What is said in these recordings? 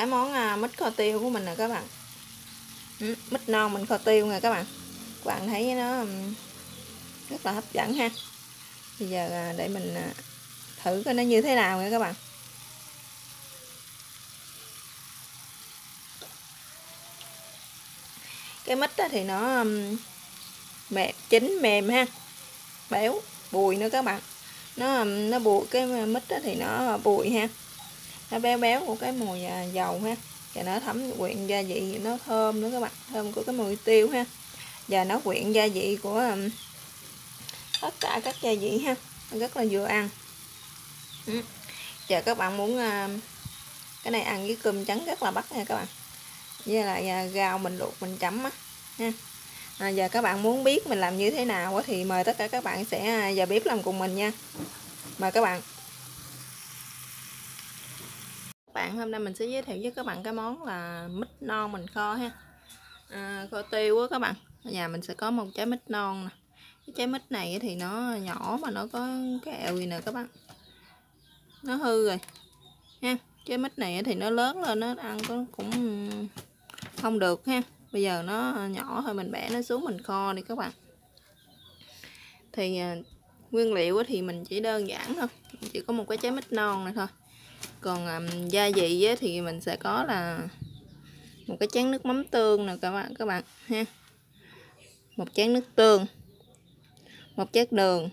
cái món mít kho tiêu của mình nè các bạn. Mít non mình kho tiêu nè các bạn. Các bạn thấy nó rất là hấp dẫn ha. Bây giờ để mình thử coi nó như thế nào nha các bạn. Cái mít thì nó mềm, chín mềm ha, béo, bùi nữa các bạn. Nó bùi, cái mít thì nó bùi ha, nó béo béo của cái mùi dầu ha, và nó thấm quyện gia vị, nó thơm nữa các bạn, thơm của cái mùi tiêu ha, và nó quyện gia vị của tất cả các gia vị ha, rất là vừa ăn. Giờ các bạn muốn cái này ăn với cơm trắng rất là bắt nha các bạn, với lại rau mình luộc mình chấm á ha. Giờ các bạn muốn biết mình làm như thế nào thì mời tất cả các bạn sẽ vào bếp làm cùng mình nha. Mời các bạn. Các bạn, hôm nay mình sẽ giới thiệu với các bạn cái món là mít non mình kho ha, kho tiêu á các bạn. Ở nhà mình sẽ có một trái mít non nè. Cái trái mít này thì nó nhỏ mà nó có cái ẹo gì nè các bạn, nó hư rồi ha. Trái mít này thì nó lớn lên, nó ăn cũng không được ha. Bây giờ nó nhỏ thôi, mình bẻ nó xuống mình kho đi các bạn. Thì nguyên liệu thì mình chỉ đơn giản thôi, chỉ có một cái trái mít non này thôi. Còn gia vị thì mình sẽ có là một cái chén nước mắm tương nè các bạn ha, một chén nước tương, một chén đường,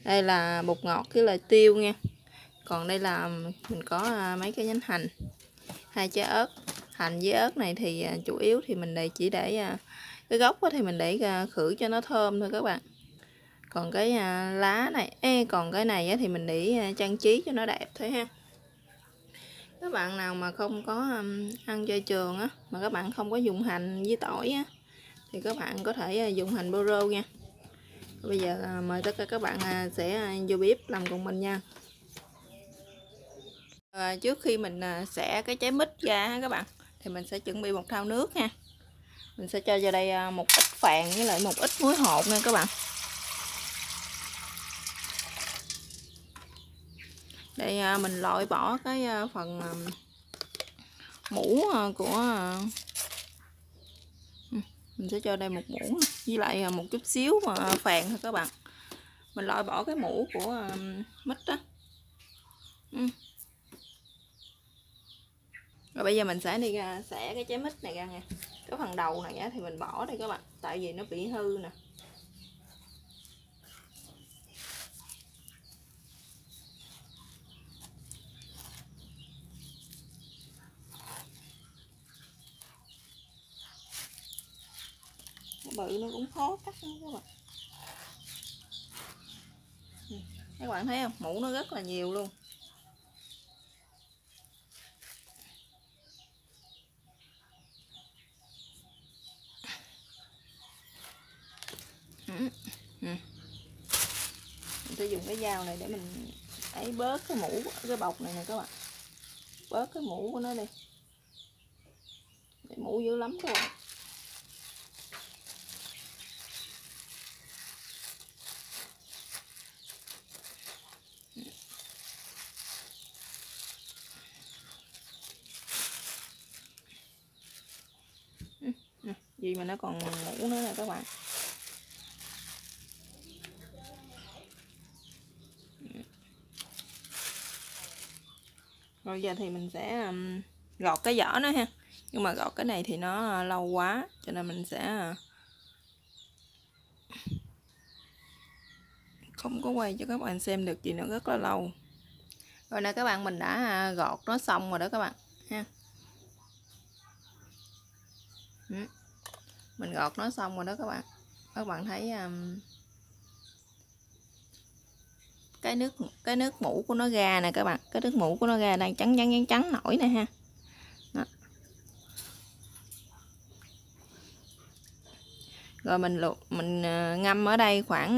đây là bột ngọt với lại tiêu nha. Còn đây là mình có mấy cái nhánh hành, 2 trái ớt. Hành với ớt này thì chủ yếu thì mình chỉ để cái gốc thì mình để khử cho nó thơm thôi các bạn. Còn cái lá này, còn cái này thì mình để trang trí cho nó đẹp thôi ha. Các bạn nào mà không có ăn chay trường á, mà các bạn không có dùng hành với tỏi á, thì các bạn có thể dùng hành bơ rô nha. Bây giờ mời tất cả các bạn sẽ vô bếp làm cùng mình nha. Trước khi mình xẻ cái trái mít ra các bạn, thì mình sẽ chuẩn bị một thau nước nha. Mình sẽ cho vào đây một ít phèn với lại một ít muối hột nha các bạn. Đây mình loại bỏ cái phần mũ của mình sẽ cho đây một muỗng với lại một chút xíu mà phèn thôi các bạn. Mình loại bỏ cái mũ của mít đó. Rồi bây giờ mình sẽ đi xẻ cái trái mít này ra nha. Cái phần đầu này thì mình bỏ đây các bạn, tại vì nó bị hư nè. Bự nó cũng khó cắt lắm các bạn. Các bạn thấy không, mũ nó rất là nhiều luôn. Mình sẽ dùng cái dao này để mình ấy bớt cái mũ, cái bọc này nè các bạn, bớt cái mũ của nó đi, để mũ dữ lắm các bạn. Gì mà nó còn mũ nữa nè các bạn. Rồi giờ thì mình sẽ gọt cái vỏ nó ha. Nhưng mà gọt cái này thì nó lâu quá, cho nên mình sẽ không có quay cho các bạn xem được, gì nữa rất là lâu. Rồi nè các bạn, mình đã gọt nó xong rồi đó các bạn ha. Mình gọt nó xong rồi đó các bạn. Các bạn thấy cái nước mũ của nó ra nè các bạn, cái nước mũ của nó ra đang trắng nổi nè ha. Đó. Rồi mình ngâm ở đây khoảng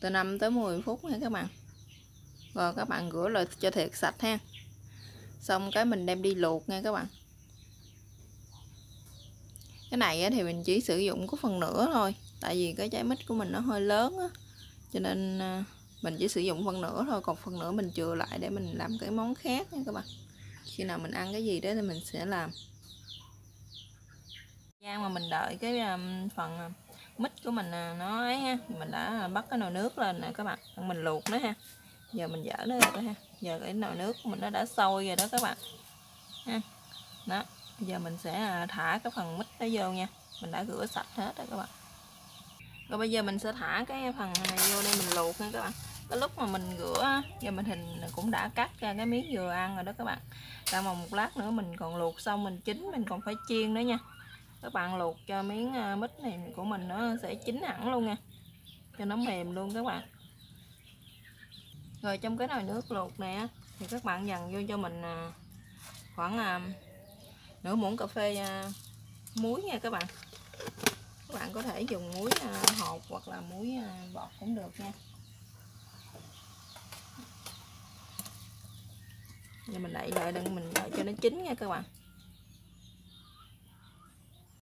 từ 5 tới 10 phút nha các bạn. Rồi các bạn rửa lại cho thiệt sạch ha. Xong cái mình đem đi luộc nha các bạn. Cái này thì mình chỉ sử dụng có phần nửa thôi, tại vì cái trái mít của mình nó hơi lớn á, cho nên mình chỉ sử dụng phần nửa thôi, còn phần nửa mình chừa lại để mình làm cái món khác nha các bạn. khi nào mình ăn cái gì đó thì mình sẽ làm. Gian mà mình đợi cái phần mít của mình nó ấy ha, mình đã bắt cái nồi nước lên nè các bạn, mình luộc nó ha. Giờ mình dỡ nó ra ha. Giờ cái nồi nước của mình nó đã sôi rồi đó các bạn ha. Đó, giờ mình sẽ thả cái phần mít đó vô nha. Mình đã rửa sạch hết rồi các bạn. Rồi bây giờ mình sẽ thả cái phần này vô đây mình luộc nha các bạn. Cái lúc mà mình rửa giờ mình hình cũng đã cắt ra cái miếng vừa ăn rồi đó các bạn. Tại mà một lát nữa mình còn luộc xong mình chín mình còn phải chiên nữa nha. Các bạn luộc cho miếng mít này của mình nó sẽ chín hẳn luôn nha, cho nó mềm luôn các bạn. Rồi trong cái nồi nước luộc này thì các bạn dằn vô cho mình khoảng nửa muỗng cà phê muối nha các bạn. Các bạn có thể dùng muối hột hoặc là muối bọt cũng được nha. Giờ mình đậy lại đừng mình đợi cho nó chín nha các bạn.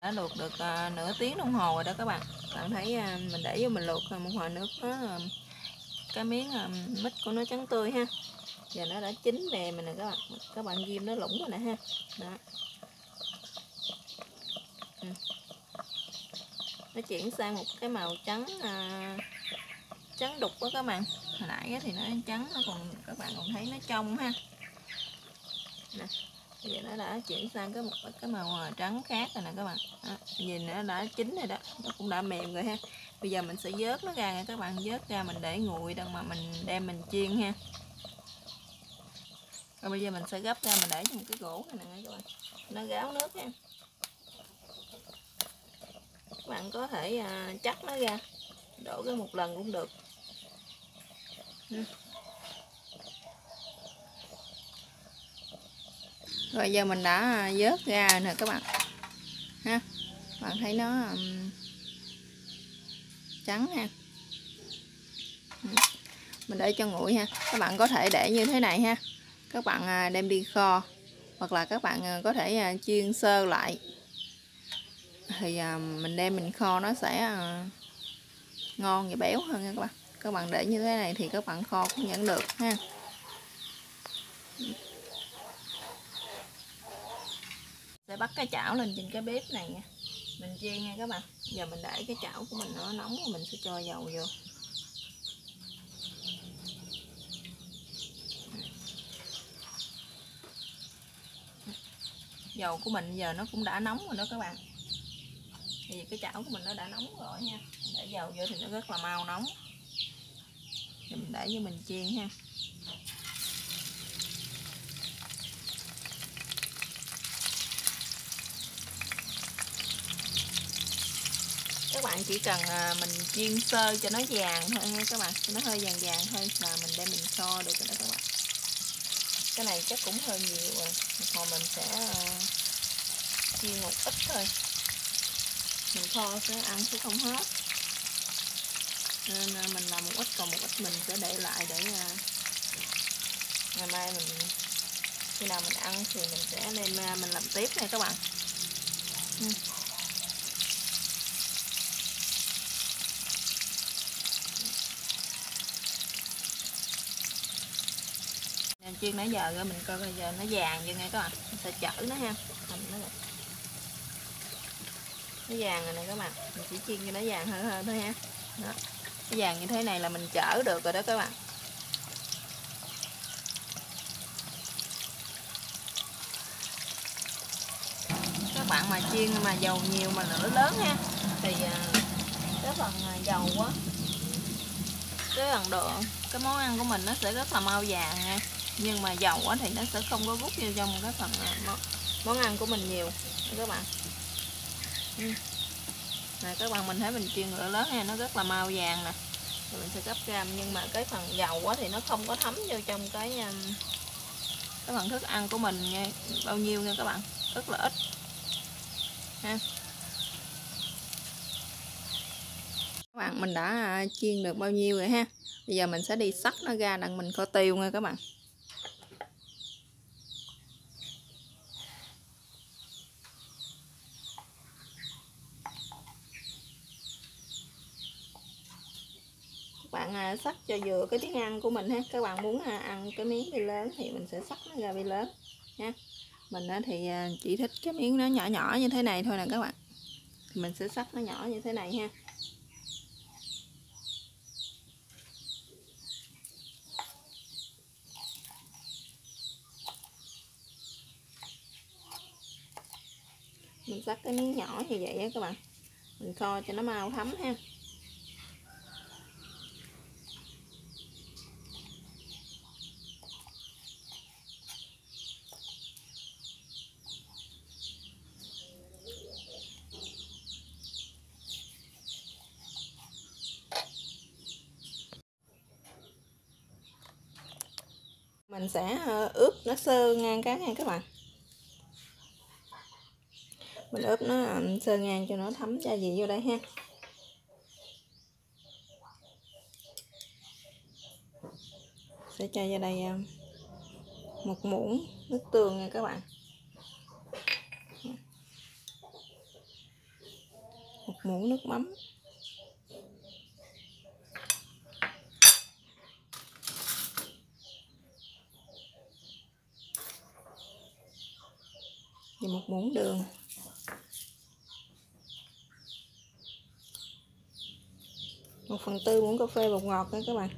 Đã luộc được nửa tiếng đồng hồ rồi đó các bạn. Bạn thấy mình để vô mình luộc một hồi nước nó cái miếng mít của nó trắng tươi ha. Giờ nó đã chín mềm mình nè các bạn. Các bạn ghim nó lủng rồi nè ha. Đó. Nó chuyển sang một cái màu trắng trắng đục đó các bạn. Hồi nãy thì nó trắng, nó còn các bạn còn thấy nó trong ha. Nè. Bây giờ nó đã chuyển sang cái màu trắng khác rồi nè các bạn. Đó. Nhìn nó đã chín rồi đó, nó cũng đã mềm rồi ha. Bây giờ mình sẽ vớt nó ra nha các bạn, vớt ra mình để nguội đằng mà mình đem mình chiên ha. Rồi bây giờ mình sẽ gấp ra mình để trong cái gỗ này nè các bạn, nó ráo nước ha. Các bạn có thể chắc nó ra, đổ cái một lần cũng được. Rồi giờ mình đã vớt ra rồi nè các bạn ha. Bạn thấy nó trắng ha. Mình để cho nguội ha. Các bạn có thể để như thế này ha. Các bạn đem đi kho hoặc là các bạn có thể chiên sơ lại. Thì mình đem mình kho nó sẽ ngon và béo hơn nha các bạn. Các bạn để như thế này thì các bạn kho cũng vẫn được ha. Sẽ bắt cái chảo lên trên cái bếp này nha, mình chiên nha các bạn. Giờ mình để cái chảo của mình nó nóng rồi mình sẽ cho dầu vô. Dầu của mình giờ nó cũng đã nóng rồi đó các bạn. Thì cái chảo của mình nó đã nóng rồi nha. Để dầu vô thì nó rất là mau nóng. Thì mình để vô mình chiên ha. Các bạn chỉ cần mình chiên sơ cho nó vàng thôi nha các bạn, cho nó hơi vàng vàng thôi là mình đem mình kho được rồi đó các bạn. Cái này chắc cũng hơi nhiều rồi, một hồi mình sẽ chiên một ít thôi, mình kho sẽ ăn sẽ không hết, nên mình làm một ít còn một ít mình sẽ để lại để ngày mai mình khi nào mình ăn thì mình sẽ đem mình làm tiếp nha các bạn. Chiên nãy giờ rồi mình coi bây giờ nó vàng chưa nghe các bạn, mình sẽ chở nó ha, nó vàng rồi nè các bạn, mình chỉ chiên cho nó vàng hơn thôi ha. Đó, cái vàng như thế này là mình chở được rồi đó các bạn. Các bạn mà chiên mà dầu nhiều mà lửa lớn ha thì cái phần dầu á, cái món ăn của mình nó sẽ rất là mau vàng nha. Nhưng mà dầu á thì nó sẽ không có rút vô trong cái phần món ăn của mình nhiều các bạn. Nè các bạn, mình thấy mình chiên lửa lớn ha, nó rất là mau vàng nè. Rồi mình sẽ gấp ra, nhưng mà cái phần dầu á thì nó không có thấm vô trong cái phần thức ăn của mình nha, bao nhiêu nha các bạn, rất là ít ha. Các bạn, mình đã chiên được bao nhiêu rồi ha. Bây giờ mình sẽ đi xắt nó ra đặng mình kho tiêu nha các bạn. Các bạn xắt cho vừa cái tiếng ăn của mình ha. Các bạn muốn ăn cái miếng bi lớn thì mình sẽ xắt nó ra bi lớn. nha. Mình thì chỉ thích cái miếng nó nhỏ nhỏ như thế này thôi nè các bạn, thì mình sẽ cắt nó nhỏ như thế này ha. Mình cắt cái miếng nhỏ như vậy á các bạn, mình kho cho nó mau thấm ha. Mình sẽ ướp nó sơ ngang cái nha các bạn. Mình ướp nó sơ ngang cho nó thấm gia vị vô đây ha. Sẽ cho vào đây 1 muỗng nước tương nha các bạn. 1 muỗng nước mắm. Và 1 muỗng đường. 1/4 muỗng cà phê bột ngọt nha các bạn.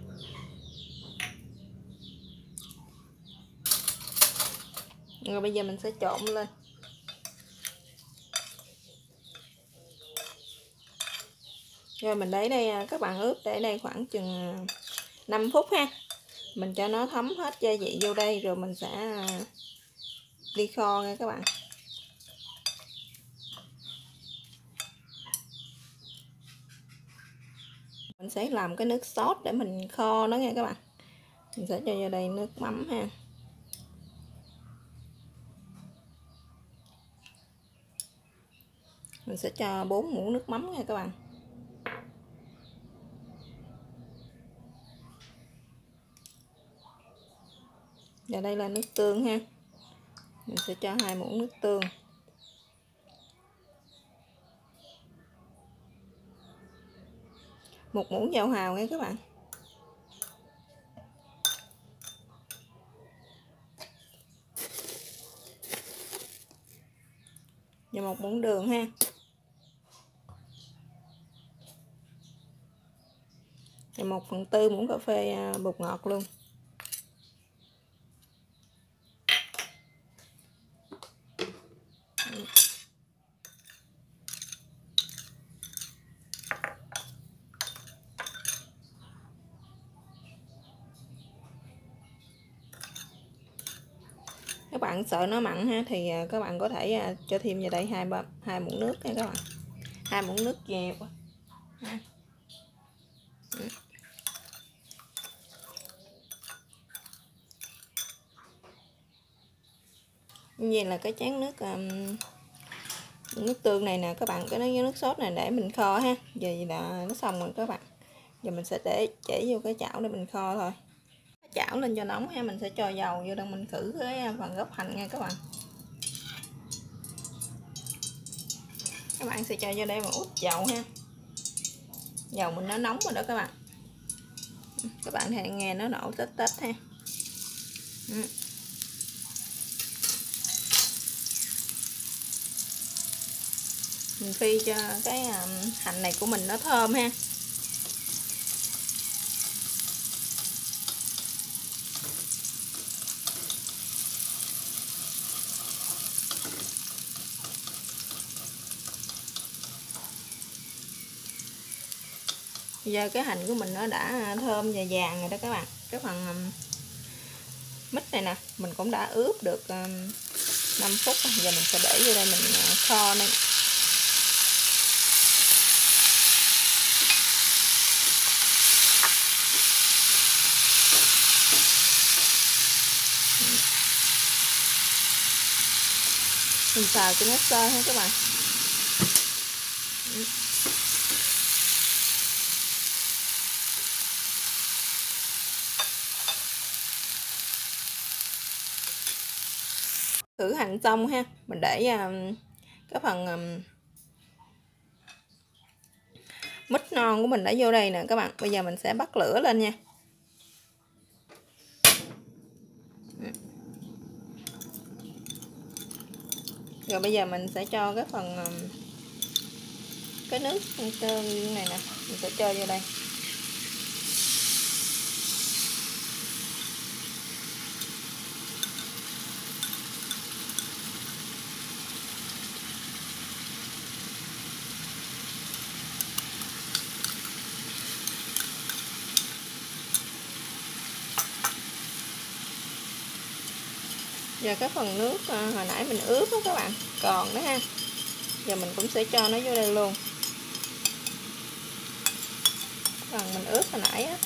Rồi bây giờ mình sẽ trộn lên. Rồi mình để đây, các bạn ướp để đây khoảng chừng 5 phút ha. Mình cho nó thấm hết gia vị vô đây rồi mình sẽ đi kho nha các bạn. Mình sẽ làm cái nước sốt để mình kho nó nha các bạn. Mình sẽ cho vào đây nước mắm ha. Mình sẽ cho 4 muỗng nước mắm nha các bạn. Và đây là nước tương ha. Mình sẽ cho 2 muỗng nước tương. 1 muỗng dầu hào nha các bạn. Và 1 muỗng đường ha. Và 1/4 muỗng cà phê bột ngọt luôn. Các bạn sợ nó mặn ha thì các bạn có thể cho thêm vào đây 2 muỗng nước nha các bạn. 2 muỗng nước nhiều ha. Như vậy là cái chén nước tương này nè các bạn, cái nước sốt này để mình kho ha. Giờ là nó xong rồi các bạn. Giờ mình sẽ để vô cái chảo để mình kho thôi. Chảo lên cho nóng ha, mình sẽ cho dầu vô đang mình khử cái phần gốc hành nha các bạn. Các bạn sẽ cho vô đây một ít dầu ha. Dầu mình nó nóng rồi đó các bạn. Các bạn hãy nghe nó nổ tết tết ha. Mình phi cho cái hành này của mình nó thơm ha. Bây giờ cái hành của mình nó đã thơm và vàng rồi đó các bạn. Cái phần mít này nè mình cũng đã ướp được 5 phút. Giờ mình sẽ để vô đây mình kho này. Mình xào cho nó sơ ha các bạn. Khử hành xong ha, mình để cái phần mít non của mình đã vô đây nè các bạn. Bây giờ mình sẽ bắt lửa lên nha. Rồi bây giờ mình sẽ cho cái phần cái nước tương này nè, mình sẽ cho vô đây. Giờ cái phần nước hồi nãy mình ướp đó các bạn, còn đó ha. Giờ mình cũng sẽ cho nó vô đây luôn. Phần mình ướp hồi nãy á.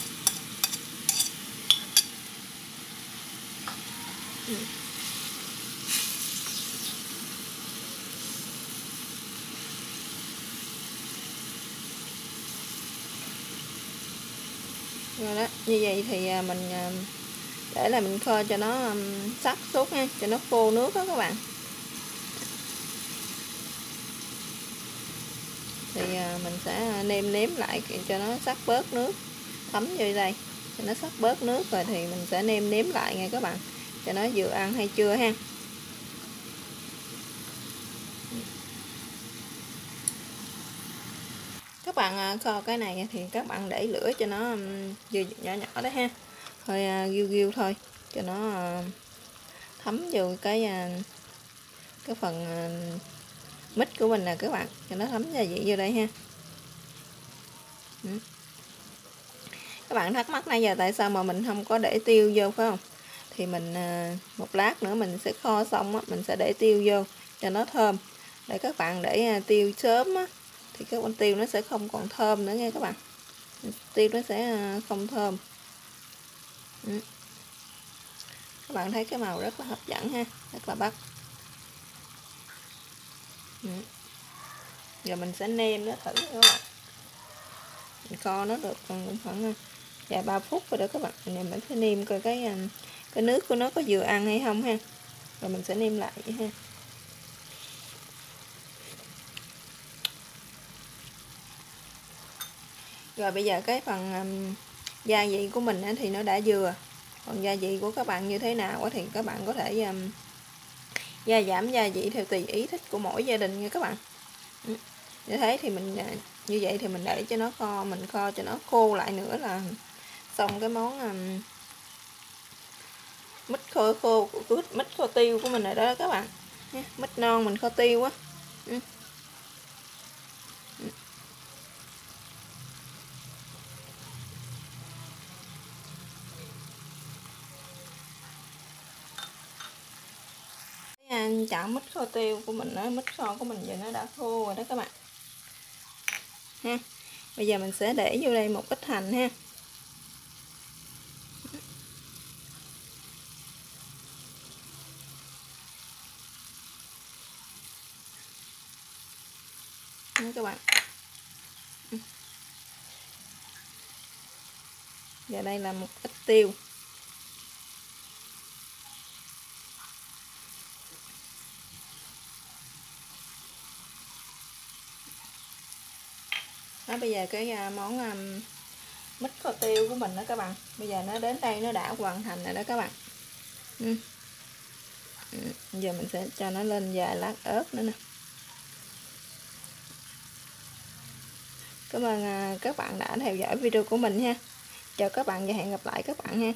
Rồi đó, như vậy thì mình để là mình kho cho nó sắc sốt ha, cho nó khô nước đó các bạn. Thì mình sẽ nêm lại cho nó sắc bớt nước, thấm vô đây cho nó sắc bớt nước, rồi thì mình sẽ nêm lại nha các bạn, cho nó vừa ăn hay chưa ha. Các bạn kho cái này thì các bạn để lửa cho nó vừa nhỏ nhỏ đó ha, thôi ghiu thôi cho nó thấm vô cái phần mít của mình nè các bạn, cho nó thấm gia vị vô đây ha. Các bạn thắc mắc nãy giờ tại sao mà mình không có để tiêu vô phải không? Thì mình một lát nữa mình sẽ kho xong á, mình sẽ để tiêu vô cho nó thơm. Để các bạn để tiêu sớm á, thì cái con tiêu nó sẽ không còn thơm nữa nha các bạn. Tiêu nó sẽ không thơm. Các bạn thấy cái màu rất là hấp dẫn ha, rất là bắt. Giờ mình sẽ nêm nó thử các bạn. Mình kho nó được khoảng vài 3 phút rồi đó các bạn. Mình sẽ nêm coi cái nước của nó có vừa ăn hay không ha. Rồi mình sẽ nêm lại ha. Rồi bây giờ cái phần gia vị của mình thì nó đã vừa. Còn gia vị của các bạn như thế nào thì các bạn có thể gia giảm gia vị theo tùy ý thích của mỗi gia đình nha các bạn. Như thế thì mình như vậy thì mình để cho nó kho, mình kho cho nó khô lại nữa là xong cái món mít kho tiêu của mình rồi đó các bạn. Mít non mình kho tiêu á. Chảo mít kho tiêu của mình á, mít kho của mình giờ nó đã khô rồi đó các bạn ha. Bây giờ mình sẽ để vô đây một ít hành ha. Đó các bạn. Giờ đây là một ít tiêu. Đó, bây giờ cái món mít kho tiêu của mình đó các bạn, bây giờ nó đến đây nó đã hoàn thành rồi đó các bạn. Giờ mình sẽ cho nó lên vài lát ớt nữa nè. Cảm ơn các bạn đã theo dõi video của mình ha. Chào các bạn và hẹn gặp lại các bạn ha.